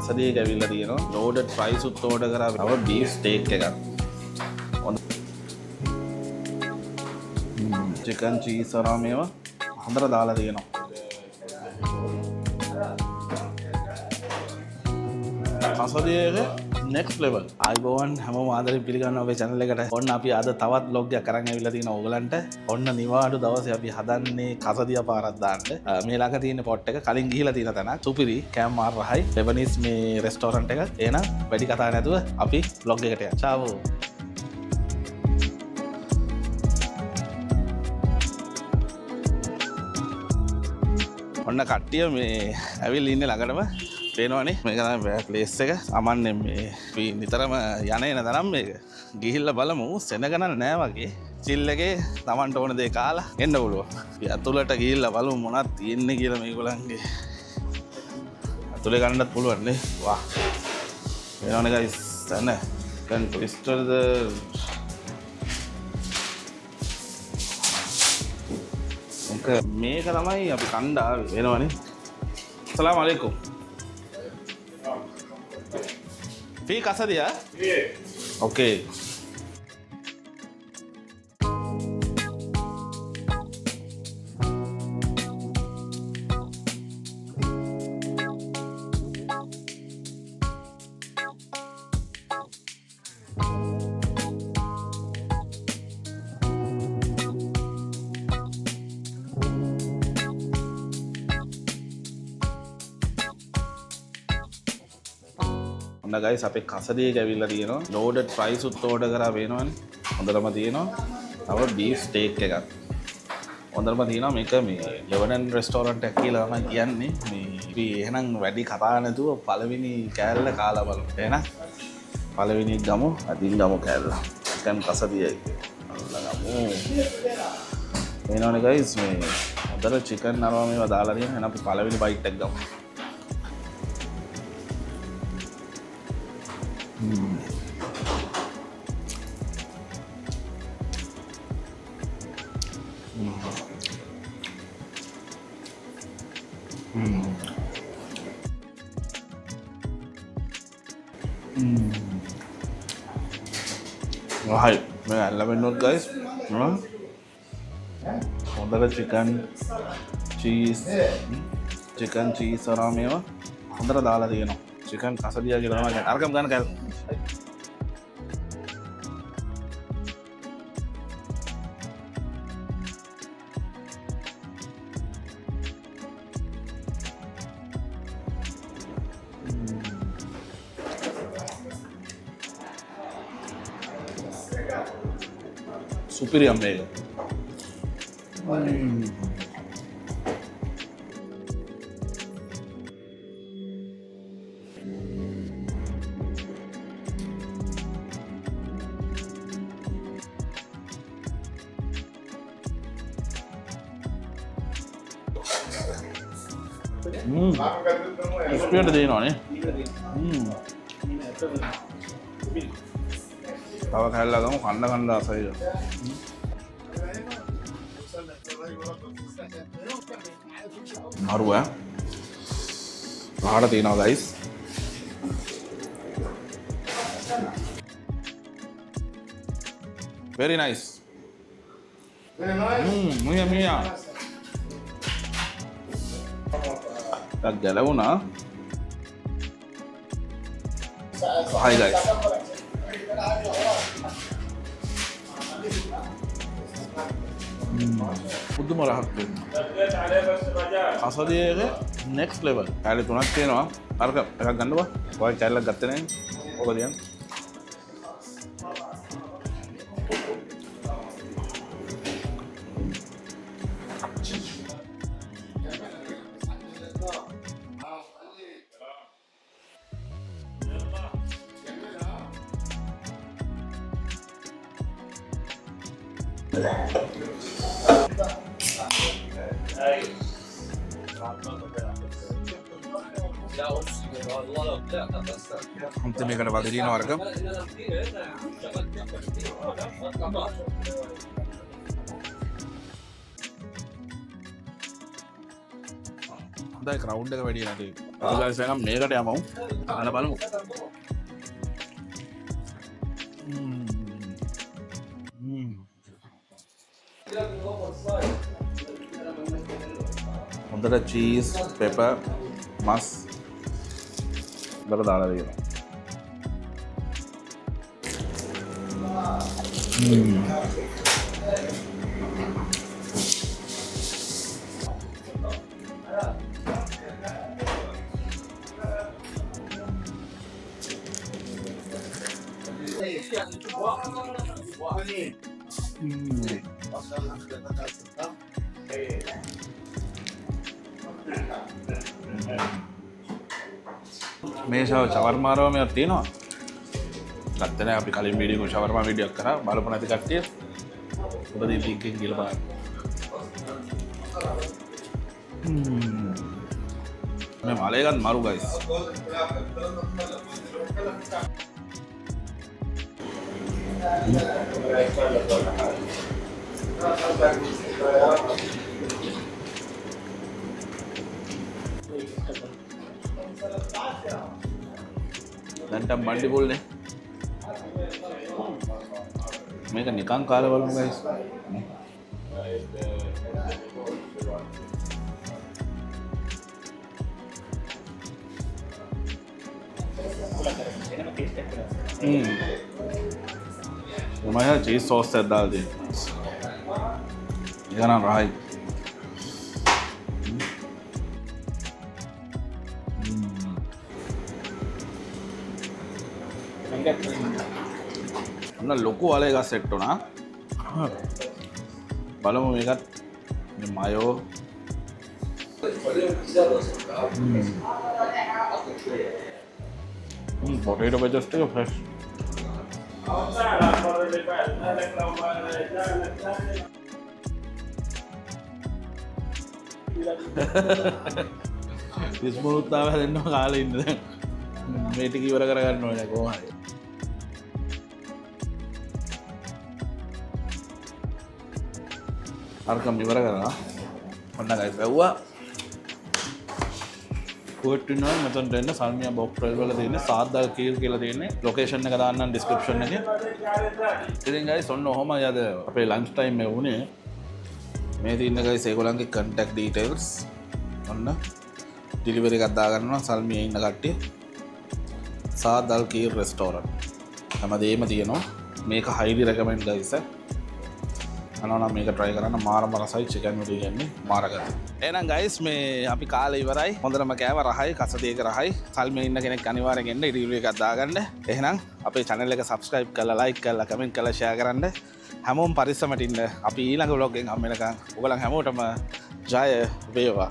කසදිය ඇවිල්ලා තියෙනවා. loaded fries උත් order කරා. තව beef steak එකක්. chicken cheese අරා මේවා හොඳට දාලා තියෙනවා. කසදියේක next level. ආයිබෝවන් හැමෝම ආදරෙන් පිළිගන්නවා අපේ channel එකට. ඔන්න අපි අද තවත් vlog එකක් අරන් ඇවිල්ලා තියෙනවා ඕගලන්ට. ඔන්න නිවාඩු දවසේ අපි හදන්නේ කසදිය පාරක් දාන්න. මේ ළඟ තියෙන පොට් එක කලින් ගිහිලා තියෙන තැනක්. සුපිරි කෑම මාර රහයි. ලෙබනීස් මේ රෙස්ටෝරන්ට් එක. එහෙනම් වැඩි කතා නැතුව අපි vlog එකට යමු. චාවෝ. ඔන්න කට්ටිය මේ ඇවිල්ලා ඉන්නේ ළඟටම. පේනවනේ මේක තමයි ප්ලේස් එක. සාමාන්‍යයෙන් මේ අපි නිතරම යන එන තරම් මේක. ගිහිල්ලා බලමු සෙනග නෑ වගේ. චිල් එකේ Tamanට ඕන දේ කාලා එන්න පුළුවන්. අපි අතුලට ගිහිල්ලා බලමු මොනවද තියෙන්නේ කියලා මේගොල්ලන්ගේ. අතුලේ ගන්නත් පුළුවන් නේ. වා. පේනවනේ guys. දැන් can twister the මේක තමයි අපි කණ්ඩා වෙනවනේ. अस्सलाम वालेकुम. फी कैसा दिया? ओके. ගයිස් අපේ කසදිය ඇවිල්ලා තියෙනවා. loaded fries උත් order කරා වෙනවනේ. හොඳටම තියෙනවා. තව beef steak එකක්. හොඳටම තියෙනවා. මේක මේ lebanon restaurant එකක් කියලා තමයි කියන්නේ. මේ අපි එහෙනම් වැඩි කතා නැතුව පළවෙනි කෑල්ල කාලා බලමු. එහෙනම් පළවෙනි ගමු. අදින් ගමු කෑල්ල. chicken කසදියයි. අල්ලගමු. වෙනවනේ ගයිස් මේ හොඳට chicken නරවා මේවා දාලා තියෙනවා. එහෙනම් අපි පළවෙනි bite එක ගමු. Hai, मैं अल्लाह नोट गाइस හොඳට chicken cheese අරා මේවා හොඳට දාලා තියෙනවා. chicken කසදියා කියලා තමයි කියන්නේ. අරකම් ගන්න කැල්. Superior මේක. ස්පීඩ් දෙනවනේ. තව කැල්ලා ගමු කන්න ආසයි. මරුවා ආහාර තියෙනවා guys. very nice. මියා tak ගැලවුණා. hi guys. පුදුම රහක් වෙනවා. කසදියේක next level. කැලේ තුනක් තියෙනවා. අරක එකක් ගන්න බා. ඔය කැලලක් ගත්තේ නැහැ. ඕක දියන්. Nanti mereka dapat jadi warga. Ada crowd එක වැඩි නැති. guys sayang මේකට යමු. අහලා බලමු. හොඳට cheese, pepper, මස් දාලා දෙනවා. මේ ෂවර්මාරව මේක තියෙනවා. ගත්තේ නැහැ අපි කලින් වීඩියෝ ෂවර්මා වීඩියෝ එකක් කරා බලපු නැති කට්ටිය. ඔබ ලින්ක් එකෙන් ගිහලා බලන්න. මේ මලේ ගන්න මරු guys. දැන්ට මණ්ඩි පොල්නේ මේක නිකන් කාලා බලමු guys. मैं चीज़ सॉस से डाल दी ये ना राई ना लोको वाले का सेट हो ना बालों में का मायो पोटैटो पे जस्ट फ्रेश ඉස්මුරුත්තාව හැදෙන්නවා කාලේ ඉන්න දැන් මේ ටික ඉවර කරගන්න ඕනේ කොහොමද අරකම් ඉවර කරා ඔන්න ගයිස් වැව්වා कोट टूना मतलब देना सालमिया बॉक्स ट्रेल वाला देने सात दाल कीर के लिए देने लोकेशन ने कदा अन्ना डिस्क्रिप्शन ने इधर गाइस सोनो होमा याद है अपने लंच टाइम में उन्हें मैं दिन ने गाइस एगोलांग के कांटेक्ट डिटेल्स अन्ना डिलीवरी का दागना सालमिया इन लगाते सात दाल कीर रेस्टोरेंट हमारे ये मत ये नो मैं एक हाईली रेकमेंड गाइस है අනෝනම් මේක try කරන්න මාරම රසයි chicken biryani මාර ගන්න. එහෙනම් guys මේ අපි කාලේ ඉවරයි. හොඳටම කෑව රහයි, කසදේක රහයි. සල්මේ ඉන්න කෙනෙක් අනිවාර්යෙන් එන්න රිවිව් එකක් දාගන්න. එහෙනම් අපේ channel එක subscribe කරලා like කරලා comment කරලා share කරන්න. හැමෝම පරිස්සමට ඉන්න. අපි ඊළඟ vlog එකෙන් හම්බ වෙනකන් ඔයගොල්ලන් හැමෝටම ජය වේවා.